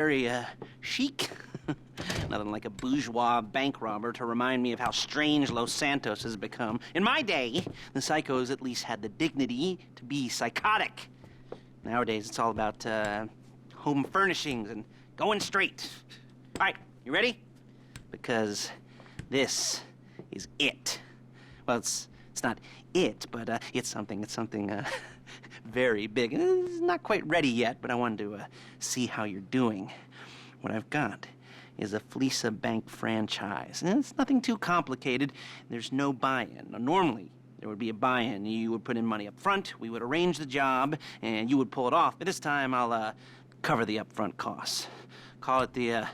very, chic. Nothing like a bourgeois bank robber to remind me of how strange Los Santos has become. In my day, the psychos at least had the dignity to be psychotic. Nowadays, it's all about, home furnishings and going straight. All right, you ready? Because this is it. Well, it's not it, but it's something very big. It's not quite ready yet, but I wanted to see how you're doing. What I've got is a Fleesa Bank franchise. And it's nothing too complicated. There's no buy-in. Now, normally, there would be a buy-in. You would put in money up front, we would arrange the job, and you would pull it off. But this time, I'll cover the upfront costs. Call it the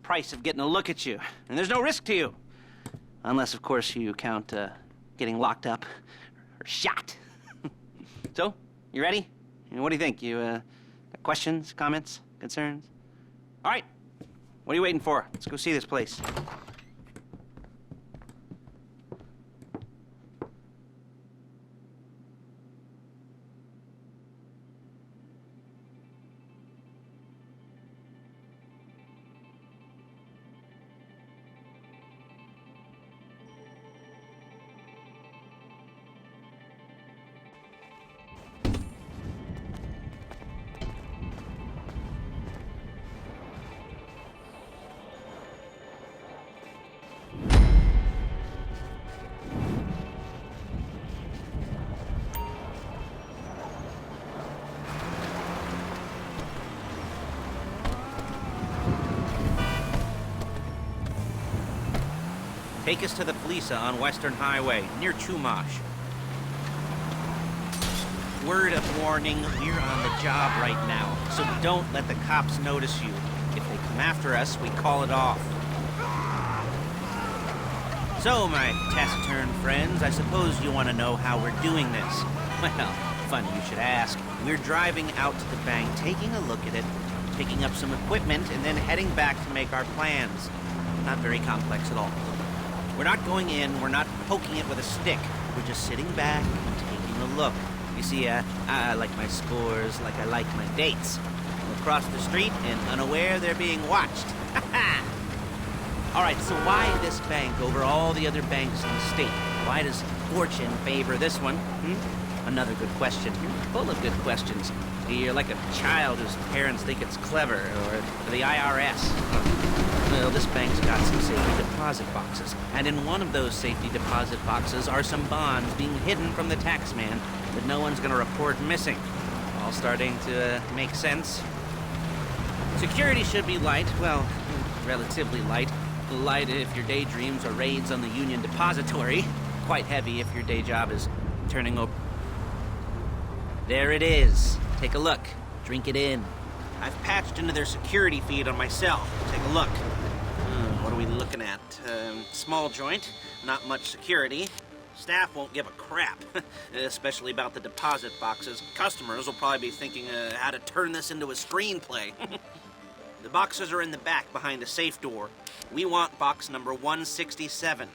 price of getting a look at you. And there's no risk to you. Unless, of course, you count getting locked up or shot. So, you ready? What do you think? You got questions, comments, concerns? All right. What are you waiting for? Let's go see this place. Take us to the Fleesa on Western Highway, near Chumash. Word of warning, we're on the job right now, so don't let the cops notice you. If they come after us, we call it off. So, my taciturn friends, I suppose you want to know how we're doing this. Well, funny you should ask. We're driving out to the bank, taking a look at it, picking up some equipment, and then heading back to make our plans. Not very complex at all. We're not going in, we're not poking it with a stick. We're just sitting back and taking a look. You see, I like my scores like I like my dates. I'm across the street and unaware they're being watched. All right, so why this bank over all the other banks in the state? Why does fortune favor this one? Another good question. You're full of good questions. You're like a child whose parents think it's clever, or the IRS. Well, this bank's got some safety deposit boxes, and in one of those safety deposit boxes are some bonds being hidden from the tax man that no one's gonna report missing. All starting to make sense. Security should be light, well, relatively light. Light if your daydreams are raids on the Union Depository. Quite heavy if your day job is turning over. There it is. Take a look. Drink it in. I've patched into their security feed on my cell. Take a look. What are we looking at? Small joint, not much security. Staff won't give a crap, especially about the deposit boxes. Customers will probably be thinking how to turn this into a screenplay. The boxes are in the back behind the safe door. We want box number 167.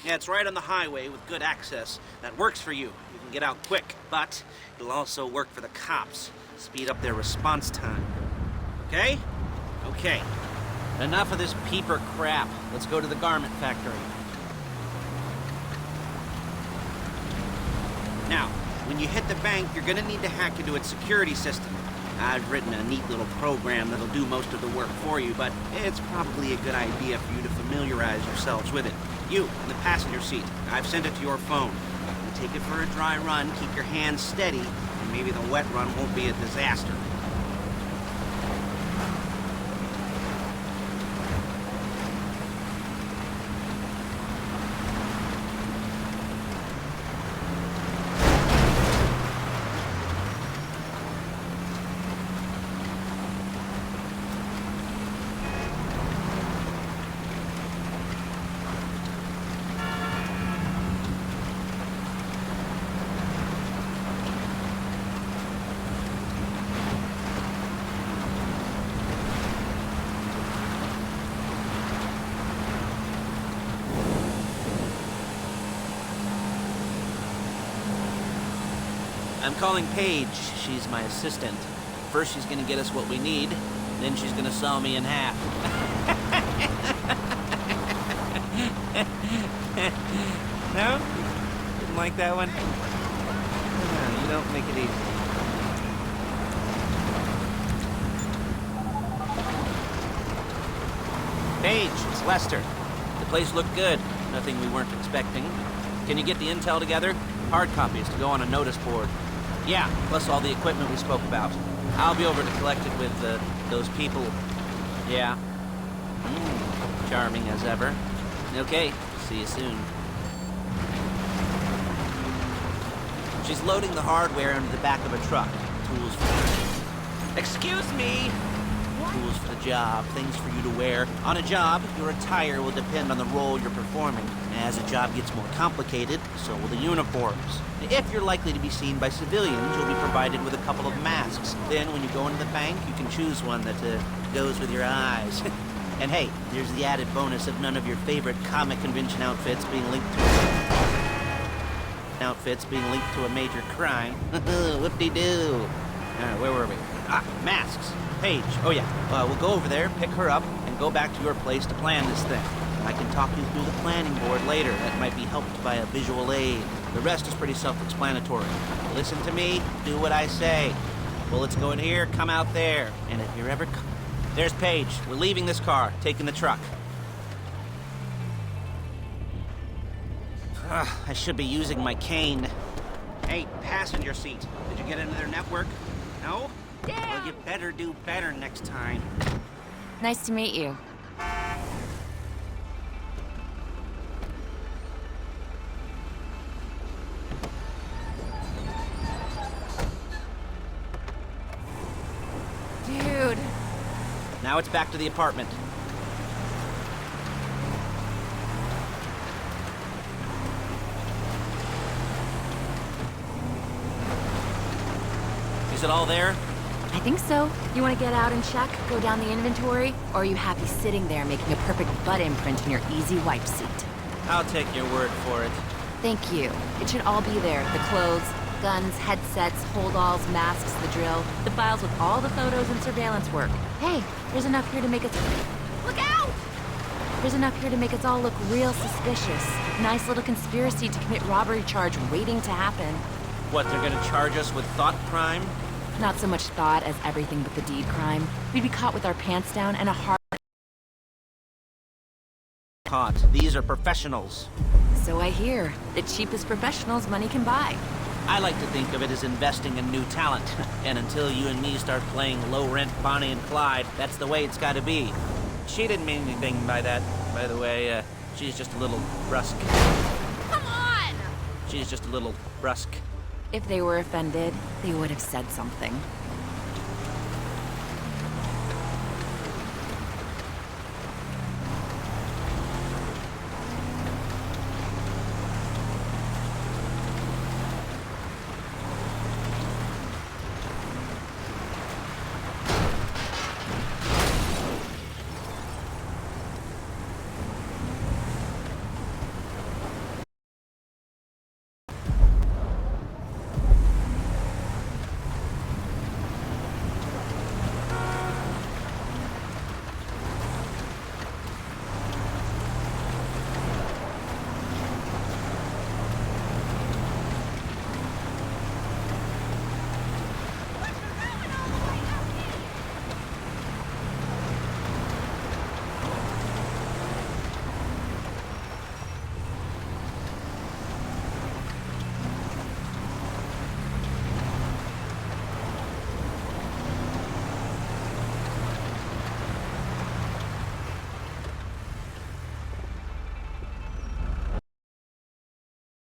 Yeah, it's right on the highway with good access. That works for you. You can get out quick, but it'll also work for the cops. Speed up their response time. Okay? Okay. Enough of this peeper crap. Let's go to the garment factory. Now, when you hit the bank, you're gonna need to hack into its security system. I've written a neat little program that'll do most of the work for you, but it's probably a good idea for you to familiarize yourselves with it. You, in the passenger seat, I've sent it to your phone. You take it for a dry run, keep your hands steady, and maybe the wet run won't be a disaster. I'm calling Paige. She's my assistant. First, she's gonna get us what we need. Then she's gonna saw me in half. No? Didn't like that one? No, you don't make it easy. Paige, it's Lester. The place looked good. Nothing we weren't expecting. Can you get the intel together? Hard copies to go on a notice board. Yeah, plus all the equipment we spoke about. I'll be over to collect it with those people. Yeah. Charming as ever. Okay, see you soon. She's loading the hardware into the back of a truck. Tools for... Excuse me! Tools for the job, things for you to wear. On a job, your attire will depend on the role you're performing. As the job gets more complicated, so will the uniforms. If you're likely to be seen by civilians, you'll be provided with a couple of masks. Then, when you go into the bank, you can choose one that goes with your eyes. And hey, there's the added bonus of none of your favorite comic convention outfits being linked to a major crime. Whoop-de-doo. Where were we? Masks. Paige. Oh yeah. We'll go over there, pick her up, and go back to your place to plan this thing. I can talk you through the planning board later. That might be helped by a visual aid. The rest is pretty self-explanatory. Listen to me, do what I say. Bullets go in here, come out there. And if you're ever... There's Paige. We're leaving this car, taking the truck. I should be using my cane. Hey, passenger seat. Did you get into their network? No? Damn. Well, you better do better next time. Nice to meet you. Dude. Now it's back to the apartment. Is it all there? I think so. You want to get out and check, go down the inventory, or are you happy sitting there making a perfect butt imprint in your easy wipe seat? I'll take your word for it. Thank you. It should all be there. The clothes, guns, headsets, holdalls, masks, the drill, the files with all the photos and surveillance work. Hey, there's enough here to make it... Look out! There's enough here to make us all look real suspicious. Nice little conspiracy to commit robbery charge waiting to happen. What, they're gonna charge us with thought crime? Not so much thought as everything but the deed crime. We'd be caught with our pants down and a heart... Caught. These are professionals. So I hear. The cheapest professionals money can buy. I like to think of it as investing in new talent. And until you and me start playing low-rent Bonnie and Clyde, that's the way it's gotta be. She didn't mean anything by that, by the way. She's just a little brusque. Come on! She's just a little brusque. If they were offended, they would have said something.